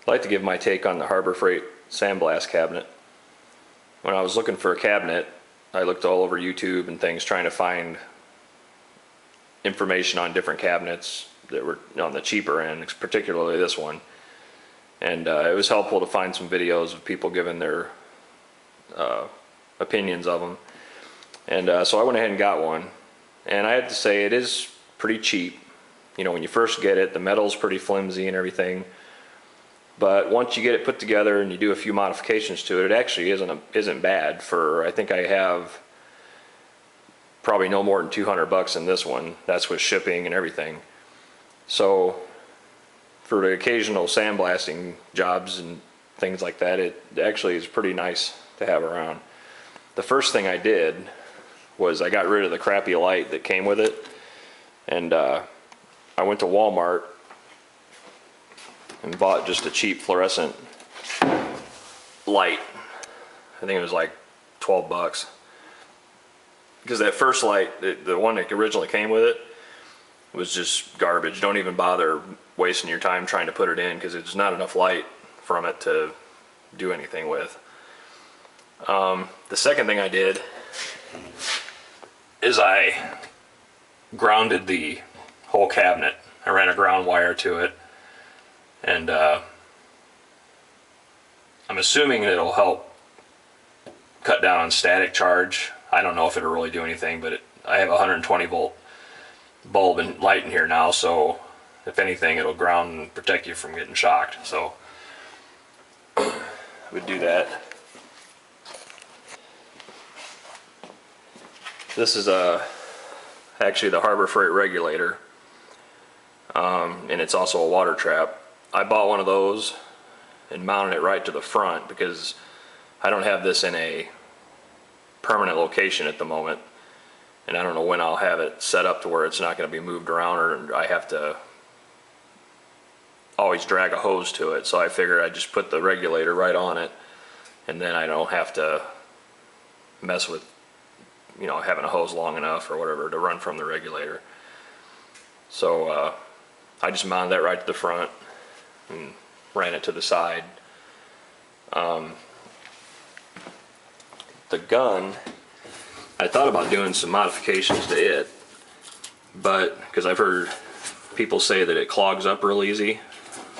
I'd like to give my take on the Harbor Freight sandblast cabinet. When I was looking for a cabinet, I looked all over YouTube and things trying to find information on different cabinets that were on the cheaper end, particularly this one. And it was helpful to find some videos of people giving their opinions of them. And so I went ahead and got one. And I have to say, it is pretty cheap. You know, when you first get it, the metal's pretty flimsy and everything. But once you get it put together and you do a few modifications to it, it actually isn't bad. For, I think I have probably no more than $200 in this one. That's with shipping and everything. So for the occasional sandblasting jobs and things like that, it actually is pretty nice to have around. The first thing I did was I got rid of the crappy light that came with it, and I went to Walmart and bought just a cheap fluorescent light. I think it was like 12 bucks. Because that first light, the one that originally came with it, was just garbage. Don't even bother wasting your time trying to put it in, because there's not enough light from it to do anything with. The second thing I did is I grounded the whole cabinet. I ran a ground wire to it. And I'm assuming it'll help cut down on static charge. I don't know if it'll really do anything, but I have a 120 volt bulb and light in here now, so if anything, it'll ground and protect you from getting shocked. So I would do that. This is actually the Harbor Freight Regulator, and it's also a water trap. I bought one of those and mounted it right to the front because I don't have this in a permanent location at the moment, and I don't know when I'll have it set up to where it's not going to be moved around, or I have to always drag a hose to it. So I figured I'd just put the regulator right on it, and then I don't have to mess with, you know, having a hose long enough or whatever to run from the regulator. So I just mounted that right to the front and ran it to the side. The gun, I thought about doing some modifications to it, but because I've heard people say that it clogs up real easy,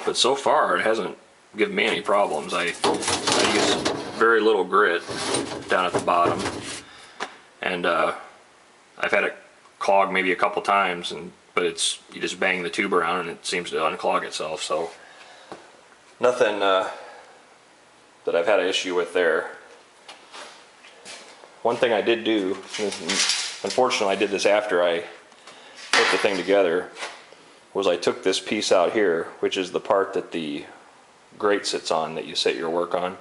but so far it hasn't given me any problems. I use very little grit down at the bottom, and I've had it clog maybe a couple times, but you just bang the tube around and it seems to unclog itself. So nothing that I've had an issue with there. One thing I did do, unfortunately I did this after I put the thing together, was I took this piece out here, which is the part that the grate sits on that you set your work on.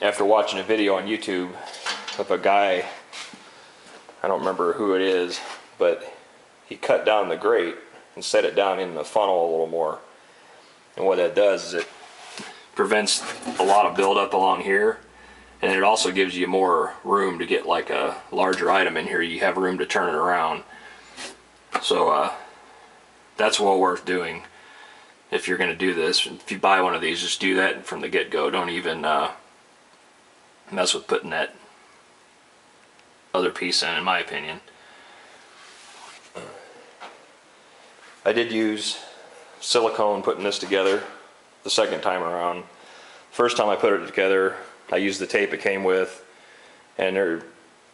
After watching a video on YouTube of a guy, I don't remember who it is, but he cut down the grate and set it down in the funnel a little more. And what that does is it prevents a lot of buildup along here, and it also gives you more room to get like a larger item in here. You have room to turn it around. So that's well worth doing if you're going to do this. If you buy one of these, just do that from the get-go. Don't even mess with putting that other piece in my opinion. I did use silicone putting this together the second time around. First time I put it together, I used the tape it came with, and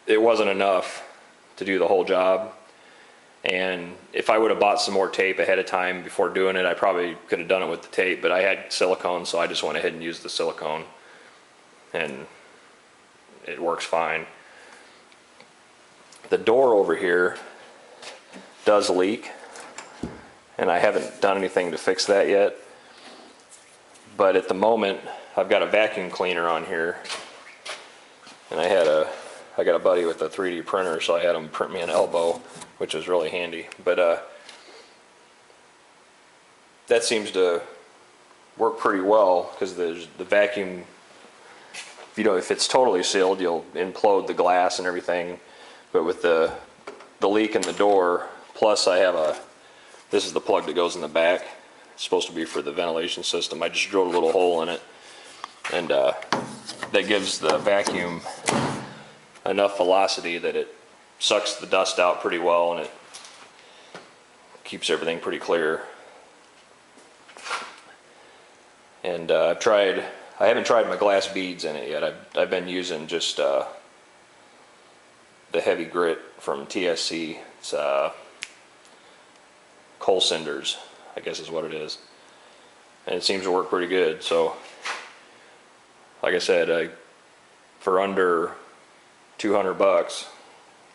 it wasn't enough to do the whole job. And if I would have bought some more tape ahead of time before doing it, I probably could have done it with the tape, but I had silicone, so I just went ahead and used the silicone, and it works fine. The door over here does leak, and I haven't done anything to fix that yet. But at the moment, I've got a vacuum cleaner on here, and I got a buddy with a 3D printer, so I had him print me an elbow, which was really handy. But that seems to work pretty well, because the vacuum, you know, if it's totally sealed, you'll implode the glass and everything. But with the leak in the door, plus I have this is the plug that goes in the back, It's supposed to be for the ventilation system. I just drilled a little hole in it, and that gives the vacuum enough velocity that it sucks the dust out pretty well, and it keeps everything pretty clear. And I haven't tried my glass beads in it yet. I've been using just the heavy grit from TSC. It's coal cinders, I guess is what it is, and it seems to work pretty good. So like I said, for under $200,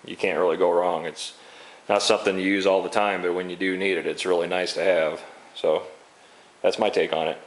you can't really go wrong. It's not something you use all the time, but when you do need it, it's really nice to have. So that's my take on it.